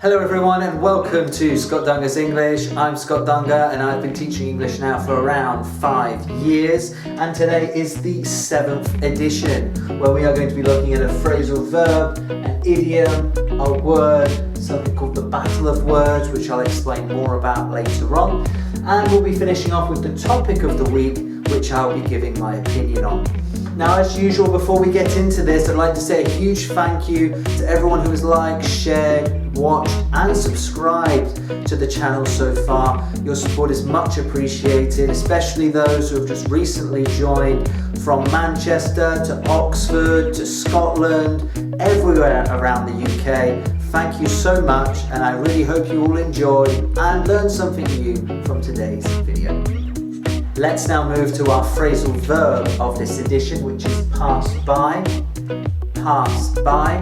Hello everyone and welcome to Scott Dunger's English. I'm Scott Dunger and I've been teaching English now for around 5 years, and today is the 7th edition where we are going to be looking at a phrasal verb, an idiom, a word, something called the battle of words, which I'll explain more about later on, and we'll be finishing off with the topic of the week, which I'll be giving my opinion on. Now, as usual, before we get into this, I'd like to say a huge thank you to everyone who has liked, shared, watched and subscribed to the channel so far. Your support is much appreciated, especially those who have just recently joined from Manchester to Oxford to Scotland, everywhere around the UK. Thank you so much, and I really hope you all enjoy and learn something new from today's video. Let's now move to our phrasal verb of this edition, which is pass by. Pass by.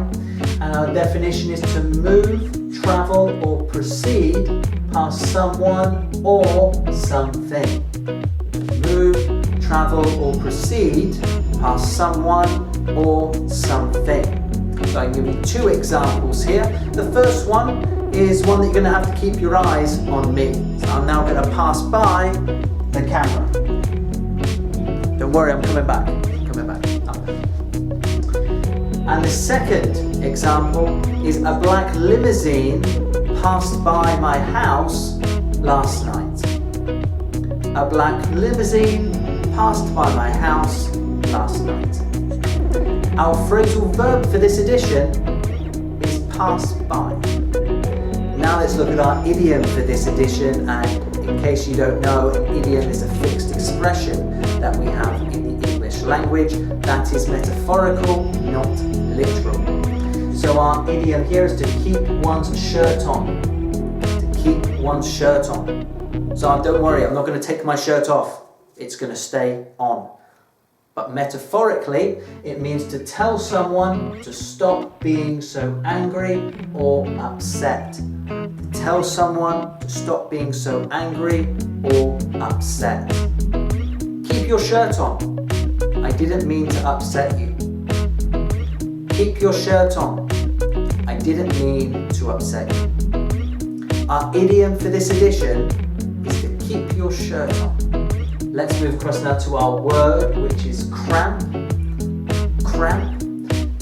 And our definition is to move, travel or proceed past someone or something. Move, travel or proceed past someone or something. So I can give you 2 examples here. The first one is one that you're going to have to keep your eyes on me. So I'm now going to pass by the camera. Don't worry, I'm coming back. And the second example is a black limousine passed by my house last night. A black limousine passed by my house last night. Our phrasal verb for this edition is pass by. Now let's look at our idiom for this edition, and in case you don't know, an idiom is a fixed expression that we have in the English language that is metaphorical, not literal. So our idiom here is to keep one's shirt on. To keep one's shirt on. So don't worry, I'm not going to take my shirt off. It's going to stay on. But metaphorically, it means to tell someone to stop being so angry or upset. To tell someone to stop being so angry or upset. Keep your shirt on. I didn't mean to upset you. Keep your shirt on. I didn't mean to upset you. Our idiom for this edition is to keep your shirt on. Let's move across now to our word, which is cramp. Cramp.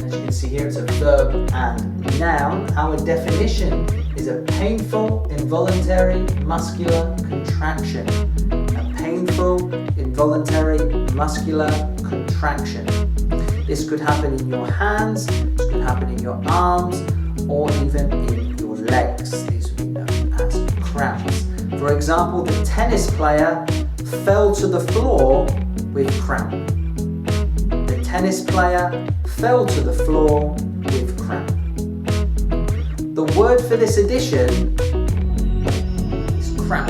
As you can see here, it's a verb and noun. Our definition is a painful, involuntary, muscular contraction. A painful, involuntary, muscular contraction. This could happen in your hands, this could happen in your arms, or even in your legs. These would be known as cramps. For example, the tennis player fell to the floor with cramp. The tennis player fell to the floor with cramp. The word for this edition is cramp.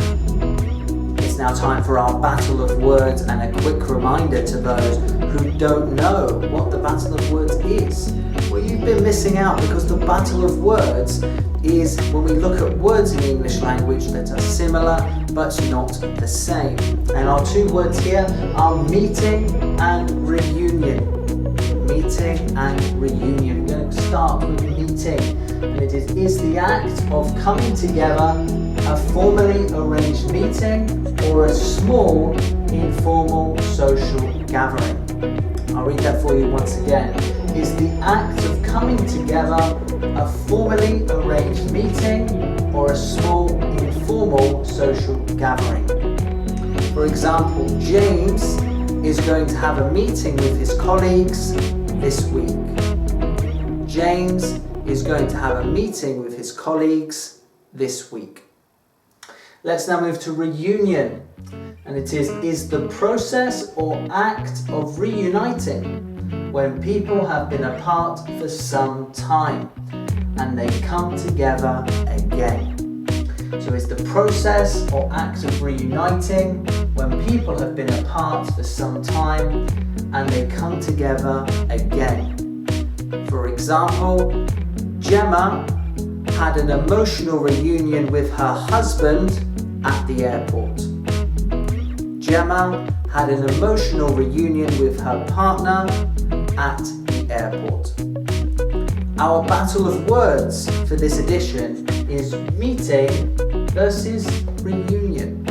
It's now time for our battle of words, and a quick reminder to those who don't know what the battle of words is. Well, you've been missing out, because the battle of words is when we look at words in the English language that are similar but not the same. And our 2 words here are meeting and reunion. Meeting and reunion. We're going to start with meeting, and it is the act of coming together, a formally arranged meeting or a small informal social gathering. I'll read that for you once again. Is the act of coming together, a formally arranged meeting or a small informal social gathering. For example, James is going to have a meeting with his colleagues this week. James is going to have a meeting with his colleagues this week. Let's now move to reunion, and it is the process or act of reuniting when people have been apart for some time and they come together again. So it's the process or act of reuniting when people have been apart for some time and they come together again. For example, Gemma had an emotional reunion with her husband at the airport. Gemma had an emotional reunion with her partner at the airport. Our battle of words for this edition is meeting versus reunion.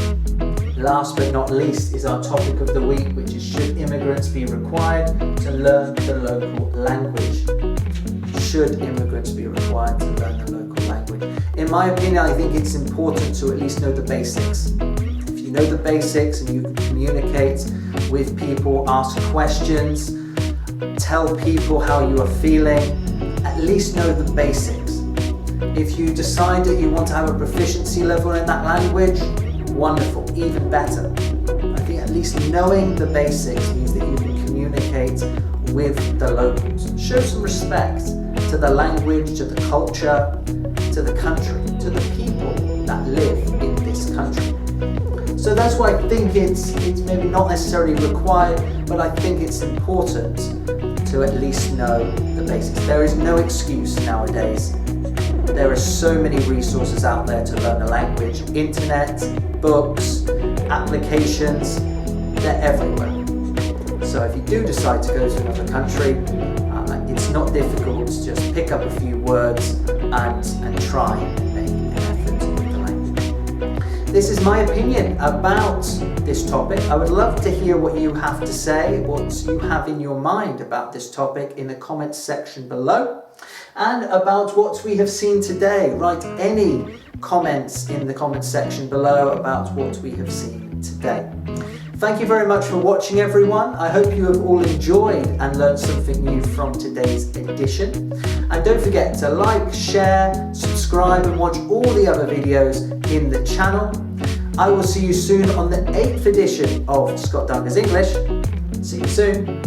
Last but not least is our topic of the week, which is should immigrants be required to learn the local language? Should immigrants be required to learn the local language? In my opinion, I think it's important to at least know the basics. If you know the basics and you can communicate with people, ask questions, tell people how you are feeling, at least know the basics. If you decide that you want to have a proficiency level in that language, wonderful, even better. I think at least knowing the basics means that you can communicate with the locals. Show some respect to the language, to the culture, to the country, to the people that live in this country. So that's why I think it's maybe not necessarily required, but I think it's important to at least know the basics. There is no excuse nowadays. There are so many resources out there to learn a language. Internet, books, applications, they're everywhere. So if you do decide to go to another country, it's not difficult to just pick up a few words and try and make an effort with the language. This is my opinion about this topic. I would love to hear what you have to say, what you have in your mind about this topic in the comments section below, and about what we have seen today. Write any comments in the comments section below about what we have seen today. Thank you very much for watching, everyone. I hope you have all enjoyed and learned something new from today's edition. And don't forget to like, share, subscribe and watch all the other videos in the channel. I will see you soon on the 8th edition of Scott Dunger's English. See you soon.